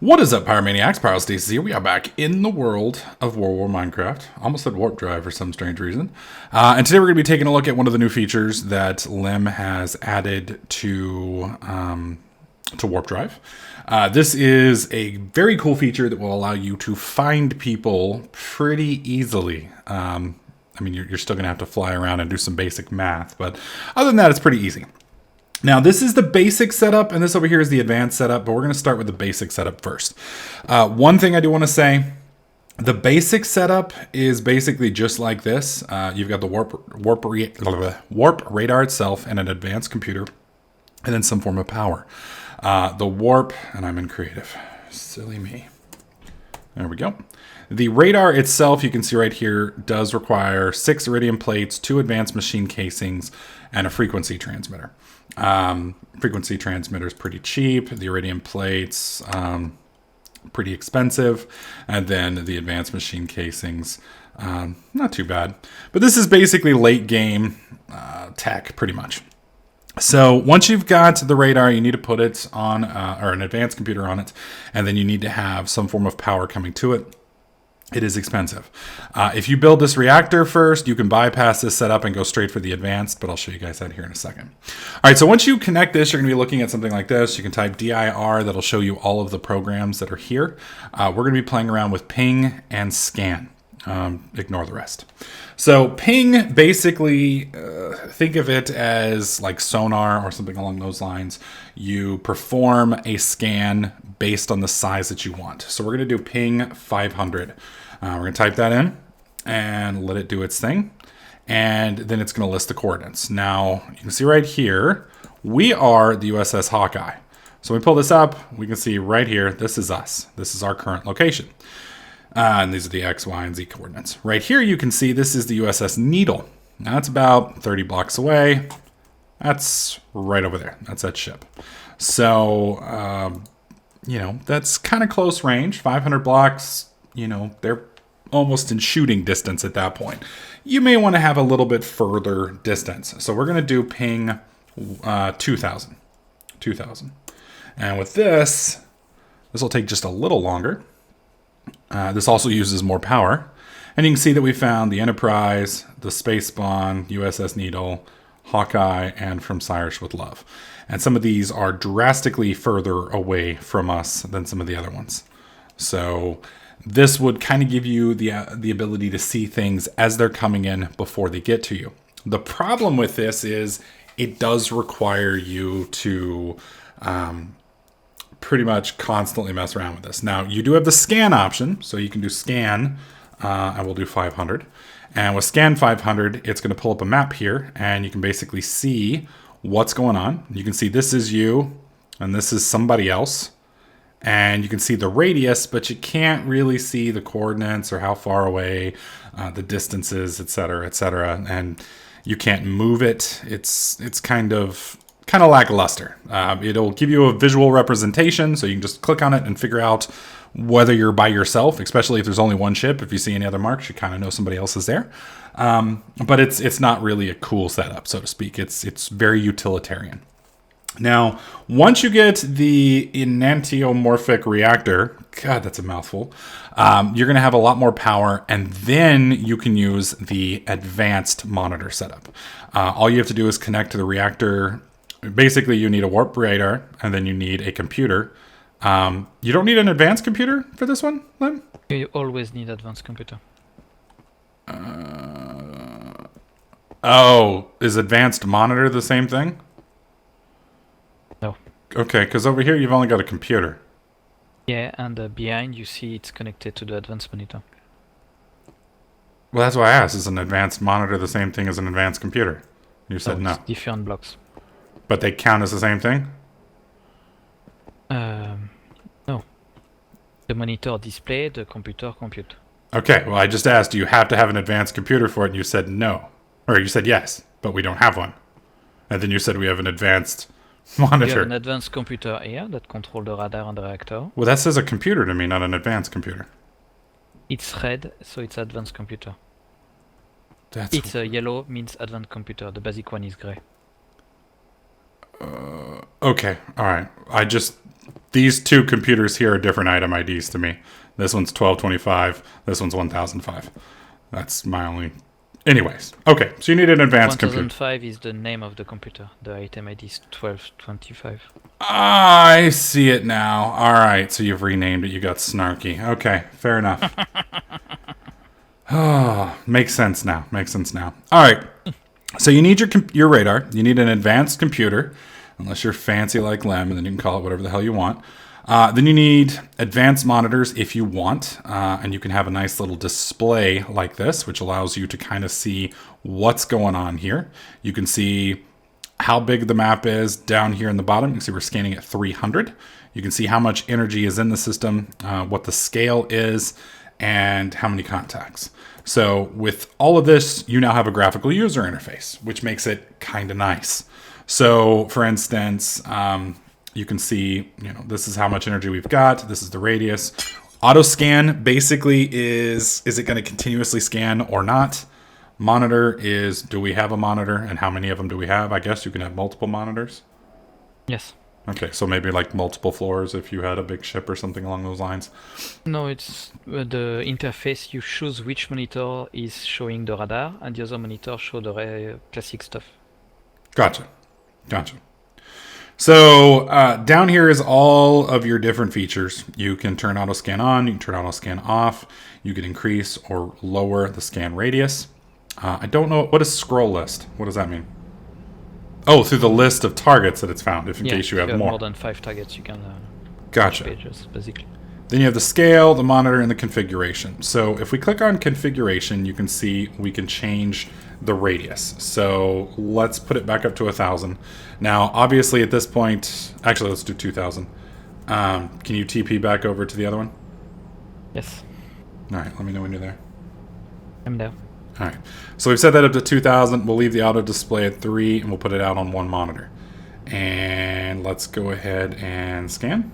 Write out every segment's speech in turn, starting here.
What is up, Pyromaniacs? Pyrostasis here. We are back in the world of World War Minecraft. Almost said Warp Drive for some strange reason. And today we're going to be taking a look at one of the new features that Lim has added to Warp Drive. This is a very cool feature that will allow you to find people pretty easily. I mean, you're still going to have to fly around and do some basic math, but other than that, it's pretty easy. Now, this is the basic setup, and this over here is the advanced setup, but we're going to start with the basic setup first. One thing I do want to say, the basic setup is basically just like this. You've got the warp radar itself and an advanced computer, and then some form of power. The warp, and I'm in creative. Silly me. There we go. The radar itself, you can see right here, does require 6 iridium plates, 2 advanced machine casings, and a frequency transmitter. Frequency transmitter is pretty cheap. The iridium plates, pretty expensive. And then the advanced machine casings, not too bad. But this is basically late game tech, pretty much. So once you've got the radar, you need to put it on, or an advanced computer on it, and then you need to have some form of power coming to it. It is expensive. If you build this reactor first, you can bypass this setup and go straight for the advanced, but I'll show you guys that here in a second. All right, so once you connect this, you're going to be looking at something like this. You can type dir, that'll show you all of the programs that are here. We're going to be playing around with ping and scan. Ignore the rest. So ping, basically, think of it as like sonar or something along those lines. You perform a scan based on the size that you want. So we're going to do ping 500. We're going to type that in and let it do its thing. And then it's going to list the coordinates. Now, you can see right here, we are the USS Hawkeye. So we pull this up, we can see right here, this is us. This is our current location. And these are the X, Y, and Z coordinates. Right here, you can see this is the USS Needle. Now, that's about 30 blocks away. That's right over there. That's that ship. So, you know, that's kind of close range. 500 blocks, you know, they're almost in shooting distance at that point. You may want to have a little bit further distance. So we're going to do ping 2,000. 2,000. And with this will take just a little longer. This also uses more power. And you can see that we found the Enterprise, the Space Spawn, USS Needle, Hawkeye, and From Cyrus with Love. And some of these are drastically further away from us than some of the other ones. So this would kind of give you the ability to see things as they're coming in before they get to you. The problem with this is it does require you to pretty much constantly mess around with this. Now, you do have the scan option, so you can do scan. I will do 500. And with scan 500, it's going to pull up a map here, and you can basically see what's going on. You can see this is you, and this is somebody else. And you can see the radius, but you can't really see the coordinates or how far away, the distances, etc., etc. And you can't move it. It's kind of lackluster. It'll give you a visual representation, so you can just click on it and figure out whether you're by yourself, especially if there's only one ship. If you see any other marks, you kind of know somebody else is there. But it's not really a cool setup, so to speak. It's very utilitarian. Now, once you get the enantiomorphic reactor, God, that's a mouthful, you're going to have a lot more power, and then you can use the advanced monitor setup. All you have to do is connect to the reactor. Basically, you need a warp radar, and then you need a computer. You don't need an advanced computer for this one, Lim? You always need advanced computer. Oh, is advanced monitor the same thing? No. Okay, because over here you've only got a computer. Yeah, and behind you see it's connected to the advanced monitor. Well, that's why I asked. Is an advanced monitor the same thing as an advanced computer? You said no. It's different blocks. But they count as the same thing? No. The monitor display, the computer compute. Okay, well, I just asked, do you have to have an advanced computer for it? And you said no. Or you said yes, but we don't have one. And then you said we have an advanced monitor. You have an advanced computer here that controls the radar and the reactor. Well, that says a computer to me, not an advanced computer. It's red, so it's advanced computer. That's... It's yellow, means advanced computer. The basic one is gray. Okay, all right. these two computers here are different item IDs to me. This one's 1225. This one's 1005. That's my only... Anyways. Okay, so you need an advanced computer. 1005 is the name of the computer. The item ID is 1225. I see it now. All right, so you've renamed it. You got snarky. Okay, fair enough. Oh, makes sense now. Makes sense now. All right. So you need your radar. You need an advanced computer, unless you're fancy like Lem, and then you can call it whatever the hell you want. Then you need advanced monitors if you want, and you can have a nice little display like this, which allows you to kind of see what's going on here. You can see how big the map is down here in the bottom. You can see we're scanning at 300. You can see how much energy is in the system, what the scale is, and how many contacts. So with all of this, you now have a graphical user interface, which makes it kind of nice. So for instance, you can see, this is how much energy we've got. This is the radius. Auto scan basically is it going to continuously scan or not? Monitor is, do we have a monitor and how many of them do we have? I guess you can have multiple monitors. Yes. Okay, so maybe like multiple floors if you had a big ship or something along those lines. No, it's the interface. You choose which monitor is showing the radar, and the other monitor show the classic stuff. Gotcha. So down here is all of your different features. You can turn auto scan on, you can turn auto scan off, you can increase or lower the scan radius. I don't know, what is scroll list? What does that mean? Oh, through the list of targets that it's found, if in case you have more. More than 5 targets, you can gotcha. Pages, basically. Then you have the scale, the monitor, and the configuration. So if we click on configuration, you can see we can change the radius. So let's put it back up to 1,000. Now, obviously at this point, actually let's do 2,000. Can you TP back over to the other one? Yes. All right, let me know when you're there. I'm there. All right, so we've set that up to 2,000. We'll leave the auto display at 3, and we'll put it out on one monitor. And let's go ahead and scan.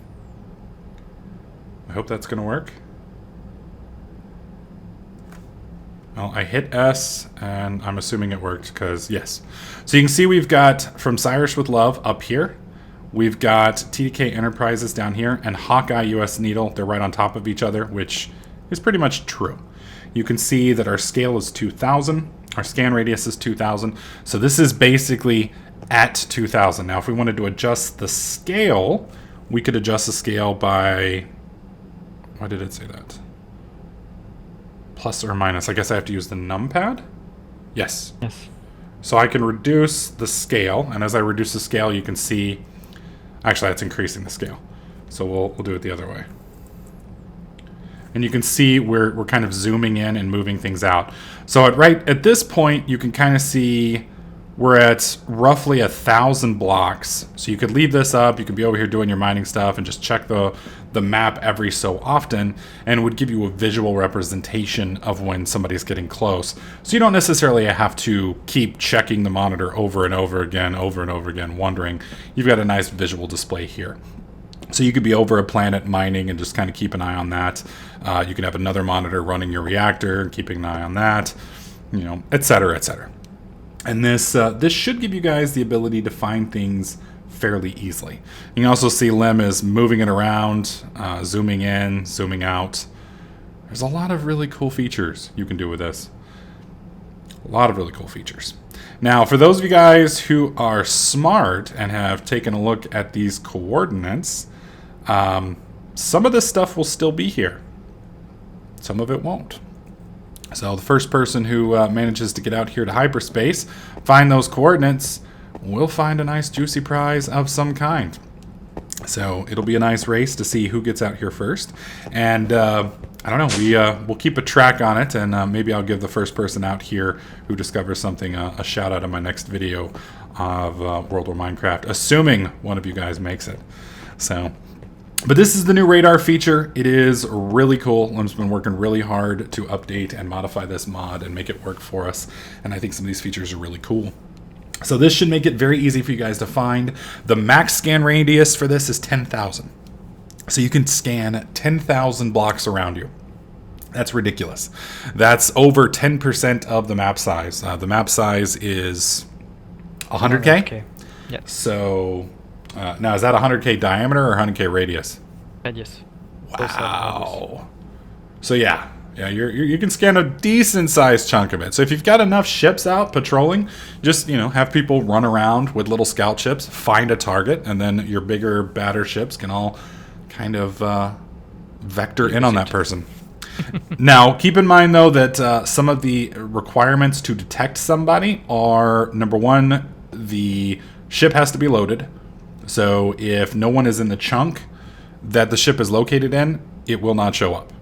I hope that's going to work. Well, I hit S, and I'm assuming it worked, because yes. So you can see we've got From Cyrus with Love up here. We've got TDK Enterprises down here, and Hawkeye US Needle. They're right on top of each other, which is pretty much true. You can see that our scale is 2,000. Our scan radius is 2,000. So this is basically at 2,000. Now, if we wanted to adjust the scale, we could adjust the scale by... Why did it say that? Plus or minus. I guess I have to use the numpad? Yes. Yes. So I can reduce the scale, and as I reduce the scale, you can see... Actually, that's increasing the scale. So we'll do it the other way. And you can see we're kind of zooming in and moving things out. So at this point, you can kind of see we're at roughly 1,000 blocks. So you could leave this up. You could be over here doing your mining stuff and just check the map every so often, and it would give you a visual representation of when somebody's getting close. So you don't necessarily have to keep checking the monitor over and over again, wondering. You've got a nice visual display here. So you could be over a planet mining and just kind of keep an eye on that. You can have another monitor running your reactor and keeping an eye on that, et cetera, et cetera. And this should give you guys the ability to find things fairly easily. You can also see Lem is moving it around, zooming in, zooming out. There's a lot of really cool features you can do with this. A lot of really cool features. Now, for those of you guys who are smart and have taken a look at these coordinates, some of this stuff will still be here. Some of it won't. So the first person who manages to get out here to hyperspace, find those coordinates, will find a nice juicy prize of some kind. So it'll be a nice race to see who gets out here first. And I don't know, we'll keep a track on it, and maybe I'll give the first person out here who discovers something a shout out in my next video of World War Minecraft, assuming one of you guys makes it. So, but this is the new radar feature. It is really cool. Lem's been working really hard to update and modify this mod and make it work for us. And I think some of these features are really cool. So this should make it very easy for you guys to find. The max scan radius for this is 10,000. So you can scan 10,000 blocks around you. That's ridiculous. That's over 10% of the map size. The map size is 100K. Okay. Yeah. So Now, is that 100K diameter or 100K radius? Radius. Both are radius. Wow. So yeah, you can scan a decent sized chunk of it. So if you've got enough ships out patrolling, just have people run around with little scout ships, find a target, and then your bigger, badder ships can all kind of vector in on that person. Now, keep in mind though that some of the requirements to detect somebody are, number one, the ship has to be loaded. So if no one is in the chunk that the ship is located in, it will not show up.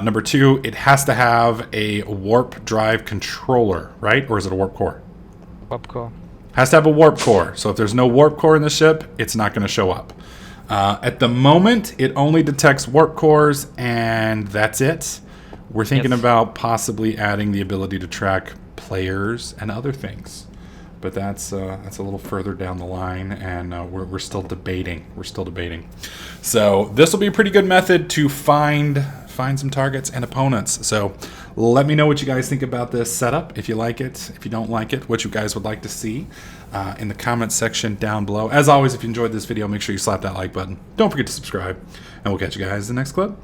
Number two, it has to have a warp drive controller, right? Or is it a warp core? Warp core. Has to have a warp core. So if there's no warp core in the ship, it's not going to show up. At the moment, it only detects warp cores, and that's it. We're thinking about possibly adding the ability to track players and other things. But that's a little further down the line, and we're still debating. So this will be a pretty good method to find some targets and opponents. So let me know what you guys think about this setup. If you like it, if you don't like it, what you guys would like to see in the comments section down below. As always, if you enjoyed this video, make sure you slap that like button. Don't forget to subscribe, and we'll catch you guys in the next clip.